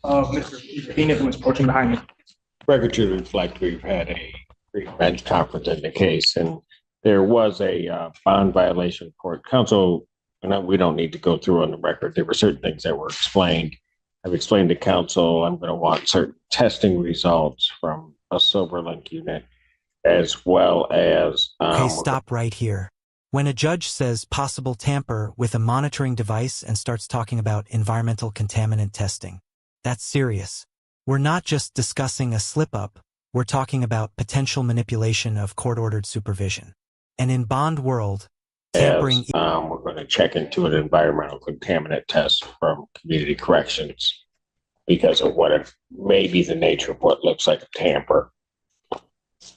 Mr. Keenan was approaching behind me. Record to reflect, we've had a bench conference in the case, and there was a bond violation court counsel. And we don't need to go through on the record. There were certain things that were explained. I've explained to counsel I'm going to want certain testing results from a SoberLink unit, as well as. Okay, stop right here. When a judge says possible tamper with a monitoring device and starts talking about environmental contaminant testing, that's serious. We're not just discussing a slip-up, we're talking about potential manipulation of court-ordered supervision. And in bond world, tampering... we're going to check into an environmental contaminant test from community corrections because of what it may be the nature of what looks like a tamper.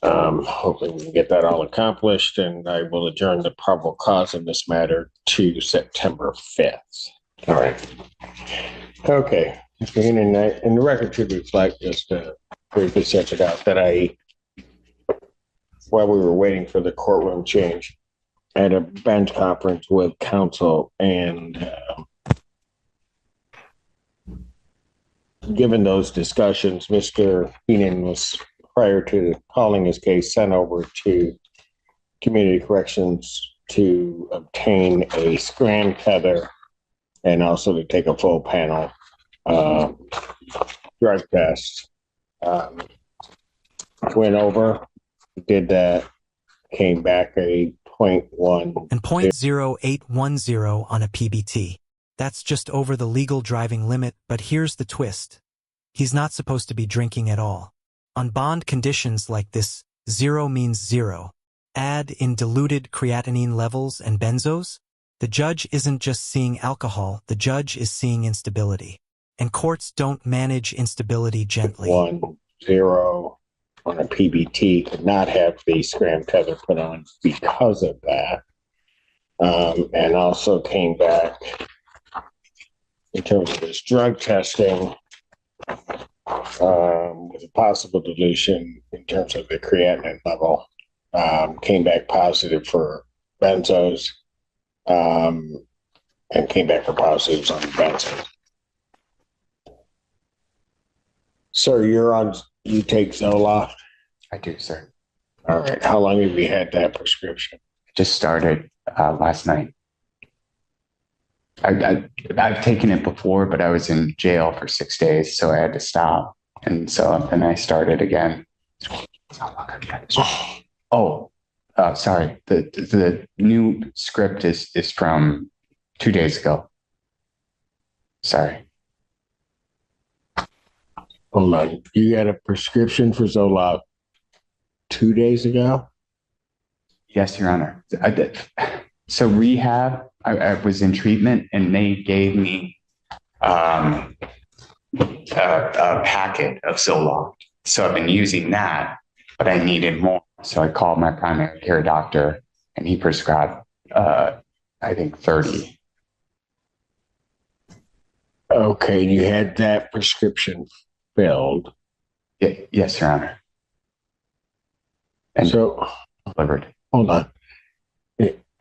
Hopefully we can get that all accomplished, and I will adjourn the probable cause in this matter to September 5th. All right. Okay. And the record should reflect, just to briefly set it out, that while we were waiting for the courtroom change, I had a bench conference with counsel, and given those discussions, Mr. Keenan was, prior to calling his case, sent over to community corrections to obtain a scram tether and also to take a full panel drug test. Went over, did that, came back a 0.1 and 0.0810 on a PBT. That's just over the legal driving limit, but here's the twist. He's not supposed to be drinking at all. On bond conditions like this, 0 means 0. Add in diluted creatinine levels and benzos, the judge isn't just seeing alcohol, the judge is seeing instability. And courts don't manage instability gently. 1-0 on a PBT could not have the scram tether put on because of that. And also came back in terms of his drug testing with a possible dilution in terms of the creatinine level. Came back positive for benzos, and came back for positives on the benzos. Sir, you take Zoloft? I do, sir. All right. How long have you had that prescription? Just started last night. I've taken it before, but I was in jail for 6 days, so I had to stop. And so then I started again. Sorry. The new script is from 2 days ago. Sorry. Hold on. You got a prescription for Zoloft 2 days ago? Yes, Your Honor. I did. So rehab, I was in treatment, and they gave me a packet of Zoloft. So I've been using that, but I needed more. So I called my primary care doctor, and he prescribed, I think, 30. Okay, you had that prescription filled. Yes, Your Honor. And so, delivered. Hold on.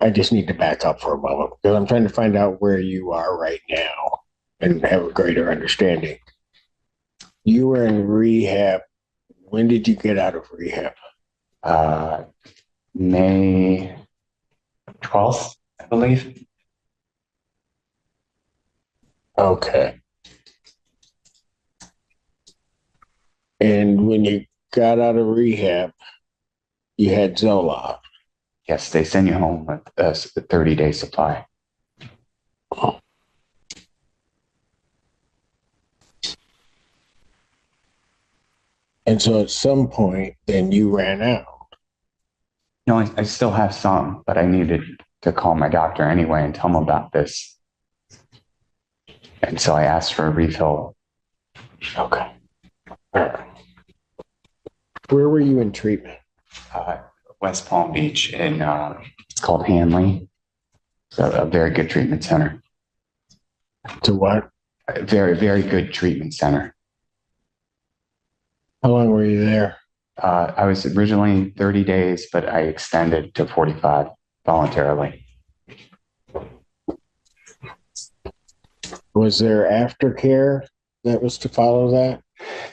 I just need to back up for a moment because I'm trying to find out where you are right now and have a greater understanding. You were in rehab. When did you get out of rehab? May 12th, I believe. Okay. And when you got out of rehab, you had Zoloft. Yes, they send you home with a 30-day supply. And so at some point, then you ran out. No, I still have some, but I needed to call my doctor anyway and tell him about this. And so I asked for a refill. Okay. All right. Where were you in treatment? West Palm Beach, and it's called Hanley. It's a very good treatment center. To what? A very, very good treatment center. How long were you there? I was originally 30 days, but I extended to 45 voluntarily. Was there aftercare that was to follow that?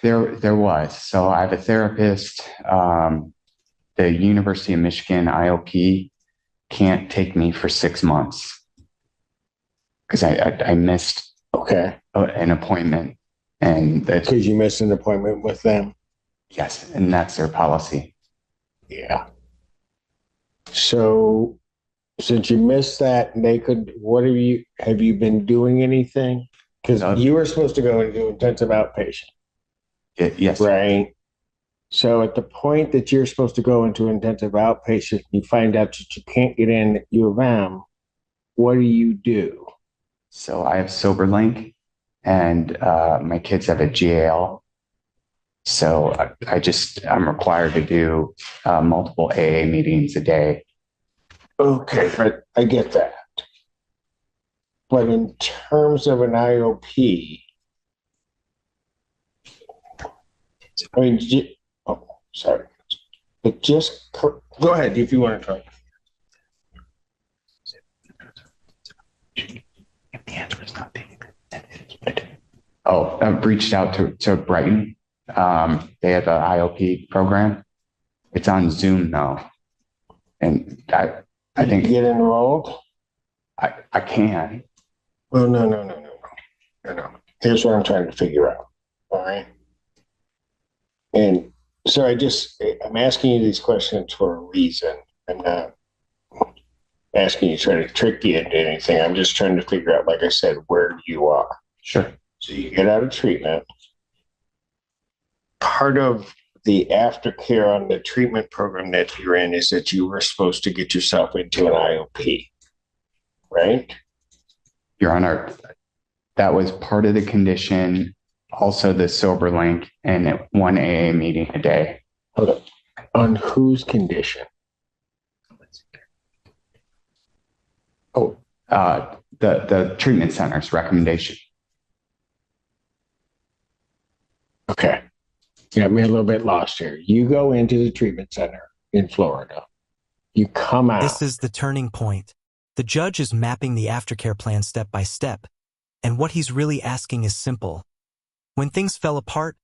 There was. So I have a therapist. The University of Michigan IOP can't take me for 6 months because I missed Okay. an appointment, and that's Because you missed an appointment with them? yes, and that's their policy. Yeah. So since you missed that, have you been doing anything? Because you were supposed to go and do intensive outpatient, Yes, right? So at the point that you're supposed to go into intensive outpatient, you find out that you can't get in at U of M. What do you do? so I have SoberLink, and my kids have a GAL. So I'm required to do multiple AA meetings a day. Okay, but I get that. But in terms of an IOP, I mean, oh, sorry. But go ahead if you want to try. If the answer is not taken, then it is good. Oh, I've reached out to Brighton. They have an IOP program. It's on Zoom now. And I think get enrolled. I can. Well, no. Here's what I'm trying to figure out. All right. And so I'm asking you these questions for a reason. I'm not asking you to try to trick you into anything. I'm just trying to figure out, like I said, where you are. Sure. So you get out of treatment. Part of the aftercare on the treatment program that you're in is that you were supposed to get yourself into an IOP, right? Your Honor, that was part of the condition. Also, the SoberLink and one AA meeting a day. Hold on. On whose condition? Oh, the treatment center's recommendation. Okay. You got me a little bit lost here. You go into the treatment center in Florida. You come out. This is the turning point. The judge is mapping the aftercare plan step by step, and what he's really asking is simple. When things fell apart,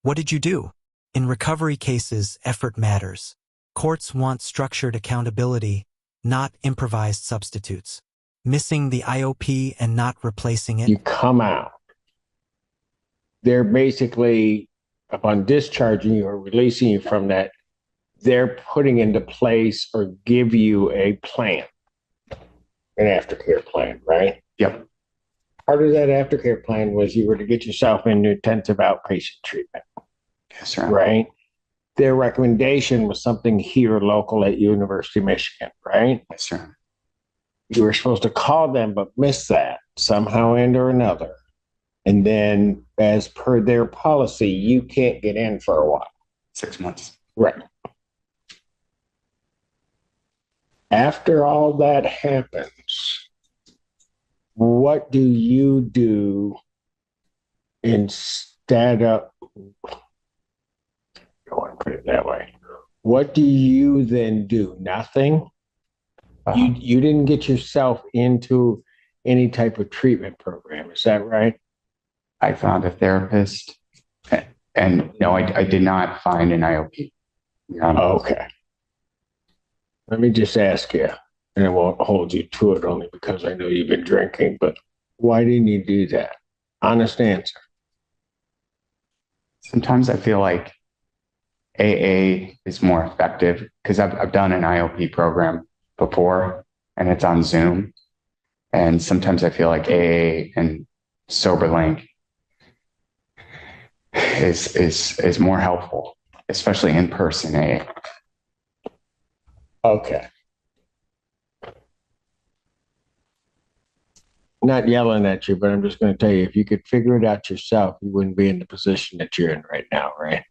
what did you do? In recovery cases, effort matters. Courts want structured accountability, not improvised substitutes. Missing the IOP and not replacing it. You come out. They're basically, upon discharging you or releasing you from that, they're putting into place or give you a plan, an aftercare plan, right? Yep. Part of that aftercare plan was you were to get yourself into intensive outpatient treatment. Yes, sir. Right? Their recommendation was something here local at University of Michigan, right? Yes, sir. You were supposed to call them, but missed that somehow and or another. And then, as per their policy, you can't get in for a while. 6 months. Right. After all that happens, what do you do instead of, I don't want to put it that way. What do you then do? Nothing? You didn't get yourself into any type of treatment program. Is that right? I found a therapist, and no, I did not find an IOP. Okay. Let me just ask you, and I won't hold you to it only because I know you've been drinking, but why didn't you do that? Honest answer. Sometimes I feel like AA is more effective because I've done an IOP program before and it's on Zoom. And sometimes I feel like AA and SoberLink is more helpful, especially in person AA. Okay. Not yelling at you, but I'm just going to tell you, if you could figure it out yourself, you wouldn't be in the position that you're in right now, right?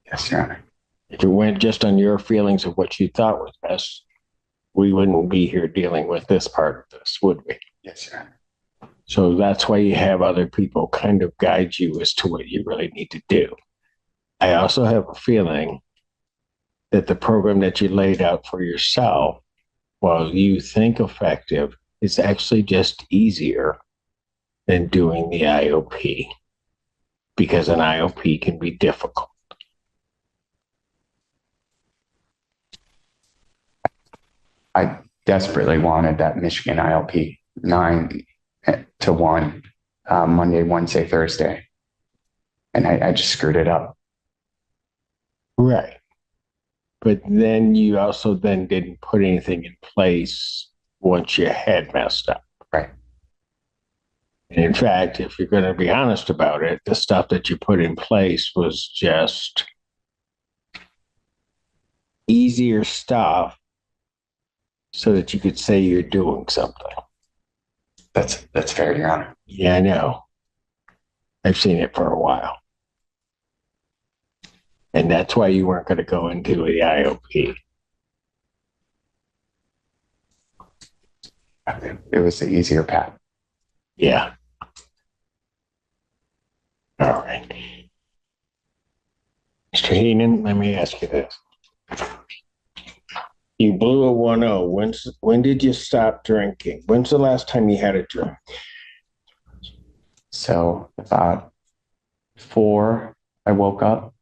Yes, Your Honor. If it went just on your feelings of what you thought was best, we wouldn't be here dealing with this part of this, would we? Yes, Your Honor. So that's why you have other people kind of guide you as to what you really need to do. I also have a feeling that the program that you laid out for yourself, while you think effective, is actually just easier than doing the IOP, because an IOP can be difficult. I desperately wanted that Michigan ILP 9-1, Monday, Wednesday, Thursday. And I just screwed it up. Right. But then you also then didn't put anything in place once you had messed up. Right. And in fact, if you're going to be honest about it, the stuff that you put in place was just easier stuff so that you could say you're doing something. That's fair, Your Honor. Yeah, I know. I've seen it for a while. And that's why you weren't going to go into the IOP. It was the easier path. Yeah. All right. Mr. Heenan, let me ask you this. You blew a 1-0. When did you stop drinking? When's the last time you had a drink? So about 4, I woke up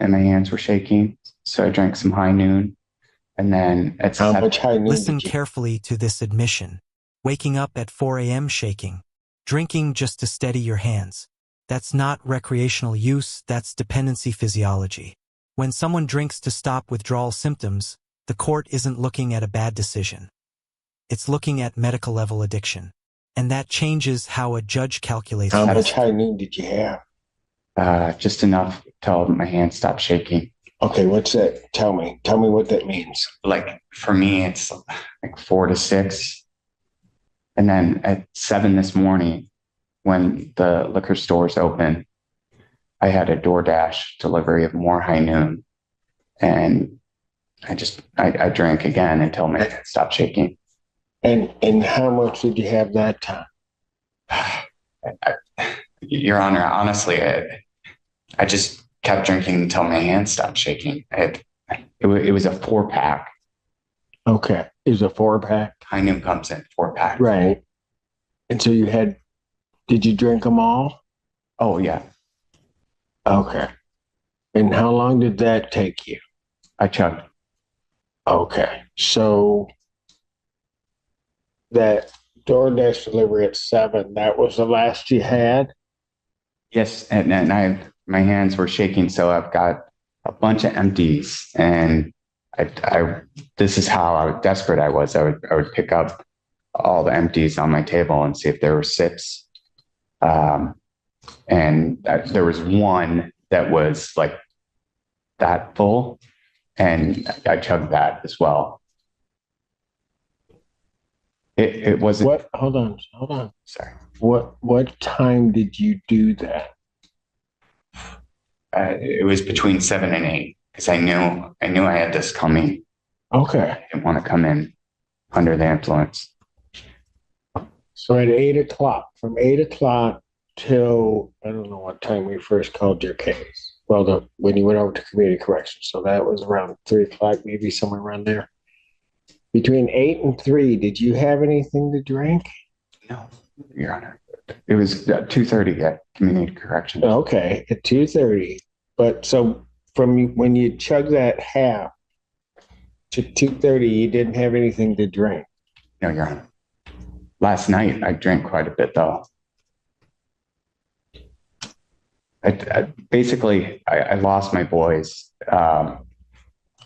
and my hands were shaking. So I drank some high noon. And then at How 7, much high noon Listen did you? carefully to this admission. Waking up at 4 a.m. shaking. Drinking just to steady your hands. That's not recreational use, that's dependency physiology. When someone drinks to stop withdrawal symptoms, the court isn't looking at a bad decision. It's looking at medical level addiction. And that changes how a judge calculates How much risk. high noon did you have? just enough till my hands stopped shaking. Okay, what's that? Tell me what that means. Like for me, it's like 4 to 6. And then at 7 this morning, when the liquor stores open, I had a DoorDash delivery of more high noon. And I drank again until my hands stopped shaking. And how much did you have that time? Your Honor, honestly, I just kept drinking until my hands stopped shaking. It was a 4-pack. Okay. It was a 4-pack? High noon comes in 4-pack. Right. And so did you drink them all? Oh, yeah. Okay. And how long did that take you? I chugged. Okay. So that DoorDash delivery at 7, that was the last you had? Yes, and my hands were shaking, so I've got a bunch of empties, and this is how desperate I was. I would pick up all the empties on my table and see if there were sips. And there was one that was like that full, and I chugged that as well. It wasn't. What? Hold on. Sorry. What time did you do that? It was between 7 and 8 because I knew I had this coming. Okay. I didn't want to come in under the influence. So at 8 o'clock, from 8 o'clock till, I don't know what time we first called your case. Well, when you went over to community corrections. So that was around 3 o'clock, maybe somewhere around there. Between 8 and 3, did you have anything to drink? No, Your Honor. It was 2:30 at community corrections. Okay, at 2:30. But so from when you chugged that half to 2:30, you didn't have anything to drink. No, Your Honor. Last night, I drank quite a bit, though. I lost my boys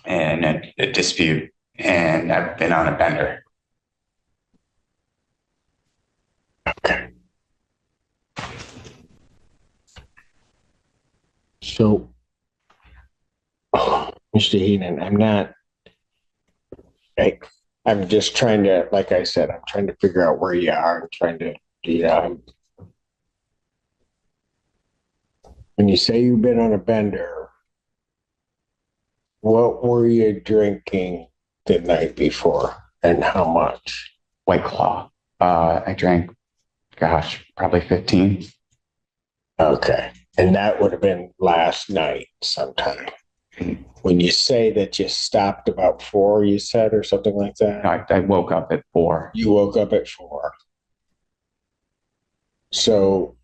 in a dispute, and I've been on a bender. Okay. So, Mr. Heenan, I'm just trying to, like I said, I'm trying to figure out where you are and trying to, when you say you've been on a bender, what were you drinking the night before and how much? White Claw. I drank, probably 15. Okay. And that would have been last night sometime. When you say that you stopped about 4, you said, or something like that? I woke up at 4. You woke up at 4. So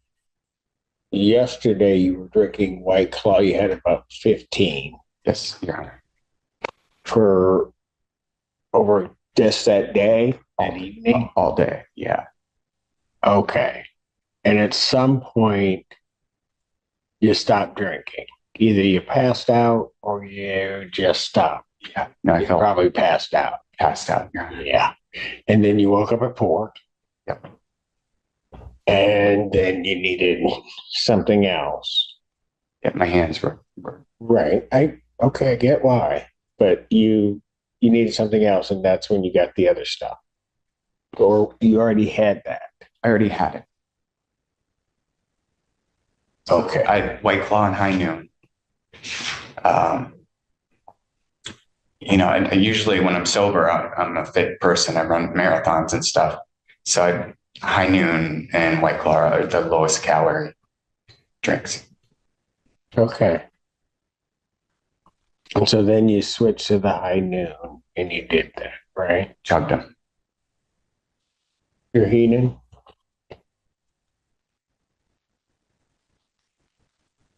yesterday you were drinking White Claw. You had about 15 Yes, Your Honor. for over just that day, that evening. All day. Yeah. Okay. And at some point, you stopped drinking. Either you passed out or you just stopped. Yeah. No, I You felt probably passed out. passed out, Your Honor. Yeah. And then you woke up at 4. Yep. And then you needed something else. Yeah, my hands were Right. I get why. But you needed something else, and that's when you got the other stuff. Or you already had that. I already had it. Okay. I had White Claw and High Noon. I usually when I'm sober, I'm a fit person. I run marathons and stuff. So High Noon and White Claw are the lowest calorie drinks. Okay. And so then you switched to the High Noon and you did that, right? Chugged them. You're heating?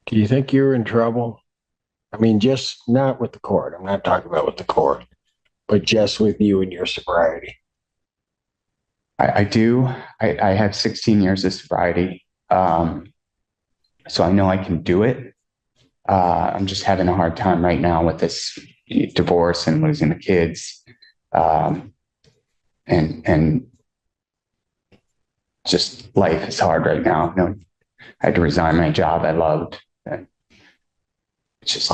Do you think you're in trouble? I mean, just not with the court. I'm not talking about with the court, but just with you and your sobriety. I do. I have 16 years of sobriety. So I know I can do it. I'm just having a hard time right now with this divorce and losing the kids. And just life is hard right now. I had to resign my job I loved. And it's just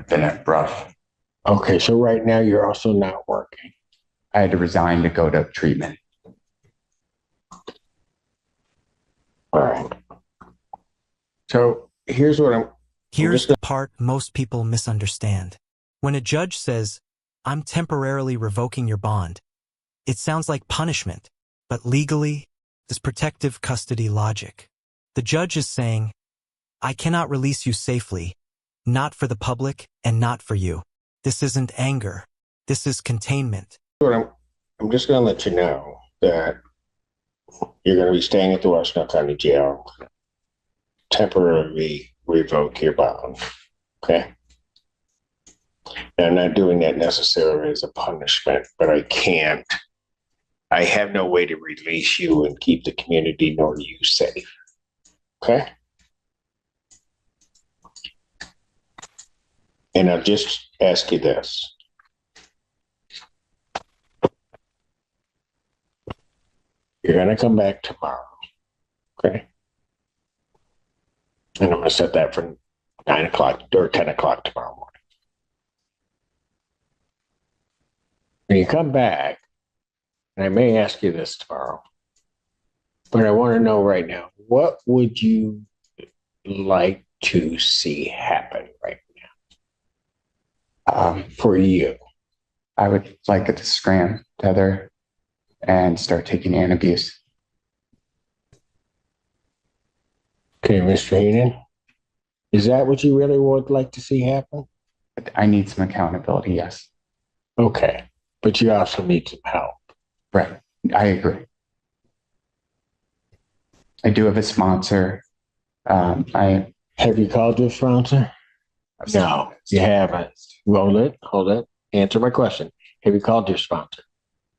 been rough. Okay, so right now you're also not working. I had to resign to go to treatment. All right. So here's Here's the part most people misunderstand. When a judge says, "I'm temporarily revoking your bond," it sounds like punishment, but legally, it's protective custody logic. The judge is saying, "I cannot release you safely, not for the public and not for you. This isn't anger. This is containment." I'm just going to let you know that you're going to be staying at the Washington County Jail, temporarily revoke your bond. Okay. And I'm not doing that necessarily as a punishment, but I have no way to release you and keep the community nor you safe. Okay. And I'll just ask you this. You're going to come back tomorrow. Okay. And I'm going to set that for 9 o'clock or 10 o'clock tomorrow morning. When you come back, and I may ask you this tomorrow, but I want to know right now, what would you like to see happen right now for you? I would like it to scram tether and start taking antabuse. Okay, Mr. Heenan, is that what you really would like to see happen? I need some accountability, yes. Okay, but you also need some help. Right. I agree. I do have a sponsor. Have you called your sponsor? No, you haven't. Hold it. Answer my question. Have you called your sponsor?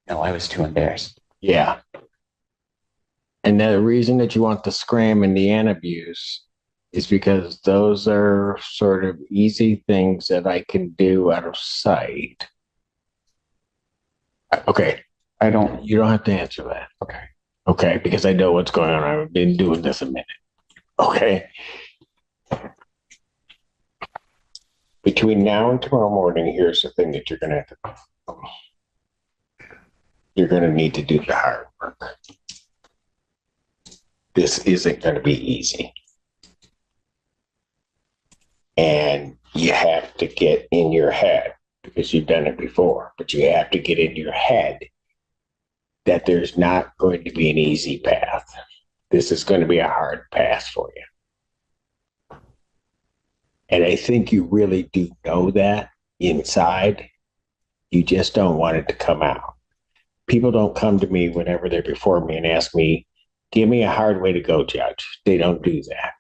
No, I was too embarrassed. Yeah. And the reason that you want the scram and the antabuse is because those are sort of easy things that I can do out of sight. Okay. You don't have to answer that. Okay. Okay, because I know what's going on. I've been doing this a minute. Okay. Between now and tomorrow morning, here's the thing that you're going to have to do. You're going to need to do the hard work. This isn't going to be easy. And you have to get in your head, because you've done it before, but you have to get in your head that there's not going to be an easy path. This is going to be a hard path for you. And I think you really do know that inside. You just don't want it to come out. People don't come to me whenever they're before me and ask me, Give me a hard way to go, Judge. They don't do that,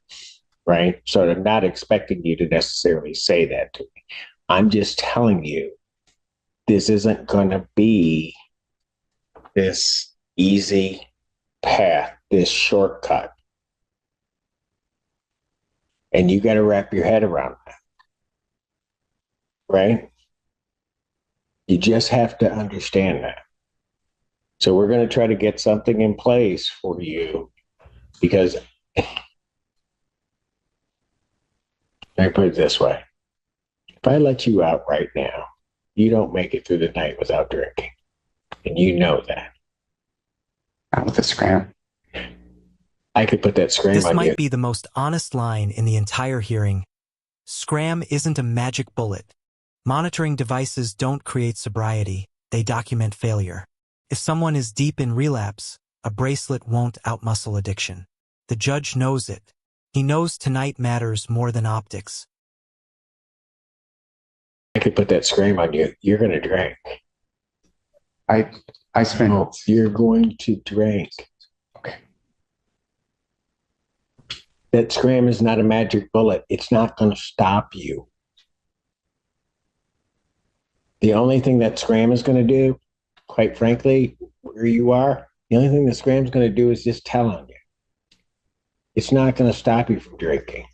right? So I'm not expecting you to necessarily say that to me. I'm just telling you, this isn't going to be this easy path, this shortcut. And you got to wrap your head around that, right? You just have to understand that. So we're going to try to get something in place for you because I put it this way. If I let you out right now, you don't make it through the night without drinking. And you know that. Not with a scram. I could put that scram This on you. might be the most honest line in the entire hearing. Scram isn't a magic bullet. Monitoring devices don't create sobriety. They document failure. If someone is deep in relapse, a bracelet won't outmuscle addiction. The judge knows it. He knows tonight matters more than optics. I could put that scram on you. You're going to drink. I spent. Oh, you're going to drink. Okay. That scram is not a magic bullet. It's not going to stop you. The only thing that scram is going to do, quite frankly, where you are, the only thing the scram is going to do is just tell on you. It's not going to stop you from drinking.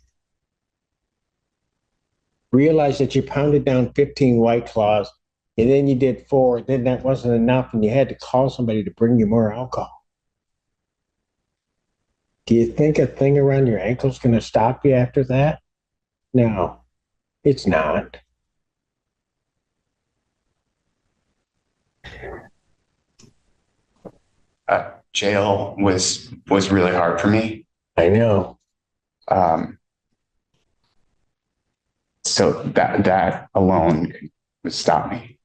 Realize that you pounded down 15 White Claws, and then you did 4, then that wasn't enough, and you had to call somebody to bring you more alcohol. Do you think a thing around your ankle is going to stop you after that? No, it's not. Jail was really hard for me. I know. So that alone would stop me.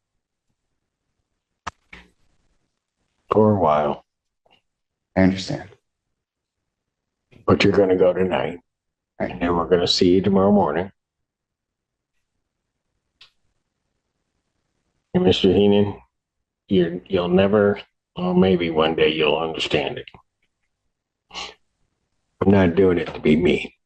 For a while. I understand. But you're going to go tonight. Right. And then we're going to see you tomorrow morning. And Mr. Heenan, you'll never, or maybe one day you'll understand it. I'm not doing it to be me.